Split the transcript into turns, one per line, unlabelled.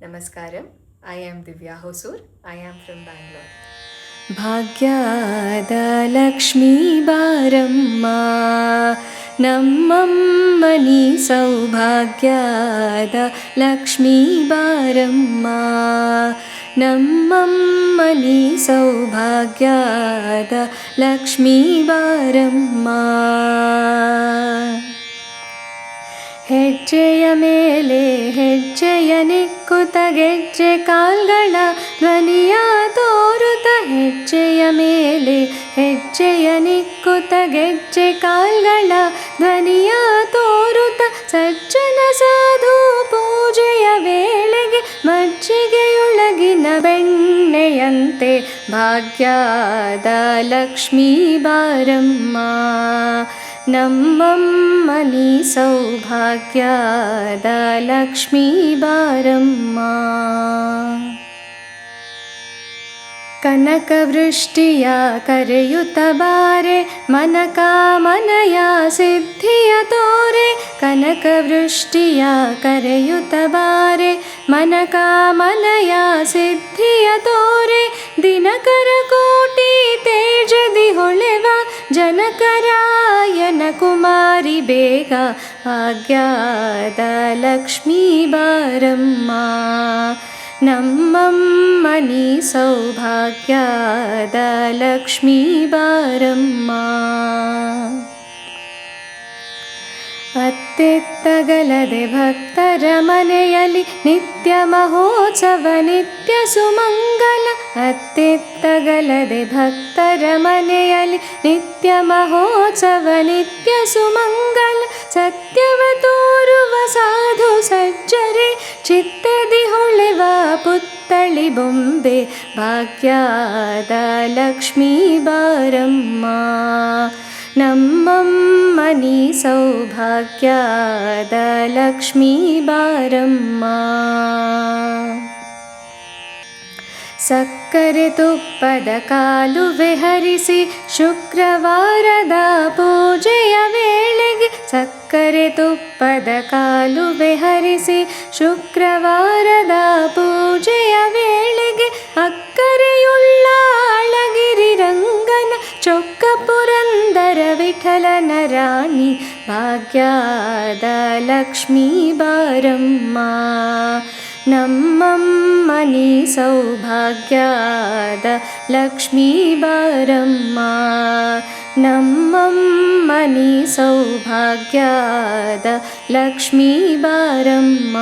Namaskaram. I am Divya Hosur. I am from Bangalore.
ಭಾಗ್ಯದ ಲಕ್ಷ್ಮೀ ಬಾರಮ್ಮ ನಮ್ಮಮ್ಮನಿ ಸೌಭಾಗ್ಯದ ಲಕ್ಷ್ಮೀ ಬಾರಮ್ಮ ನಮ್ಮಮ್ಮನಿ ಸೌಭಾಗ್ಯದ ಲಕ್ಷ್ಮೀ ಬಾರಮ್ಮ ಹೆಜ್ಜೆಯ ಮೇಲೆ ಹೆಜ್ಜೆಯ ನಿಕ್ಕುತ ಗೆಜ್ಜೆ ಕಾಲ್ಗಳ ಧ್ವನಿಯ ತೋರುತ ಹೆಜ್ಜೆಯ ಮೇಲೆ ಹೆಜ್ಜೆಯ ನಿಕ್ಕುತ ಗೆಜ್ಜೆ ಕಾಲ್ಗಳ ಧ್ವನಿಯ ತೋರುತ ಸಜ್ಜನ ಸಾಧು ಪೂಜೆಯ ವೇಳೆಗೆ ಮಜ್ಜಿಗೆಯೊಳಗಿನ ಬೆಣ್ಣೆಯಂತೆ ಭಾಗ್ಯದ ಲಕ್ಷ್ಮೀ ಬಾರಮ್ಮ ನಮ್ಮಮ್ಮನಿ ಸೌಭಾಗ್ಯದ ಲಕ್ಷ್ಮೀ ಬಾರಮ್ಮ ಕನಕವೃಷ್ಟಿಯ ಕರೆಯುತ್ತ ಬಾರೆ ಮನಕಾಮನೆಯ ಸಿದ್ಧಿಯ ತೋರೆ ಕನಕವೃಷ್ಟಿಯ ಕರೆಯುತ್ತ ಬಾರೆ ಮನಕಾಮನೆಯ ಸಿದ್ಧಿಯ ತೋರೆ ದಿನಕರ ಕೋಟಿ ತೇಜದಿ ಹೊಳೆವ ಜನಕರಾಯನ ಕುಮಾರಿ ಬೇಗ ಭಾಗ್ಯದ ಲಕ್ಷ್ಮೀ ಬಾರಮ್ಮ ನಮ್ಮಮ್ಮನಿ ಸೌಭಾಗ್ಯದ ಲಕ್ಷ್ಮೀ ಬಾರಮ್ಮ ಅತ್ತೆತ್ತಗಲದೆ ಭಕ್ತರ ಮನೆಯಲ್ಲಿ ನಿತ್ಯ ಮಹೋತ್ಸವ ನಿತ್ಯ ಸುಮಂಗಲ ಅತ್ತೆತ್ತಗಲದೆ ಭಕ್ತರ ಮನೆಯಲ್ಲಿ ನಿತ್ಯ ಮಹೋತ್ಸವ ನಿತ್ಯ ಸುಮಂಗಲ ಸತ್ಯವ ತೋರುವ ಸಾಧು ಸಜ್ಜರೆ ಚಿತ್ತದಿ ಹೊಳೆವ ಪುತ್ತಳಿ ಬೊಂಬೆ ಭಾಗ್ಯದ ಲಕ್ಷ್ಮೀ ಬಾರಮ್ಮ ನಮ್ಮಮ್ಮನಿ ಸೌಭಾಗ್ಯದ ಲಕ್ಷ್ಮೀ ಬಾರಮ್ಮ ಸಕ್ಕರೆ ತುಪ್ಪದ ಕಾಲುವೆ ಹರಿಸಿ ಶುಕ್ರವಾರದ ಪೂಜೆಯ ವೇಳೆಗೆ ಸಕ್ಕರೆ ತುಪ್ಪದ ಕಾಲುವೆ ಹರಿಸಿ ಶುಕ್ರವಾರದ ಪೂಜೆಯ ವೇಳೆಗೆ ಅಕ್ಕರೆಯುಳ್ಳ ಅಳಗಿರಿ ರಂಗನ ಚೊಕ್ಕ ಪುರಂದರ ವಿಠಲನ ರಾಣಿ ಭಾಗ್ಯದ ಲಕ್ಷ್ಮೀ ಬಾರಮ್ಮ ನಮ್ಮಮ್ಮನಿ ಸೌಭಾಗ್ಯದ ಲಕ್ಷ್ಮೀ ಬಾರಮ್ಮ ನಮ್ಮಮ್ಮನಿ ಸೌಭಾಗ್ಯದ ಲಕ್ಷ್ಮೀ ಬಾರಮ್ಮ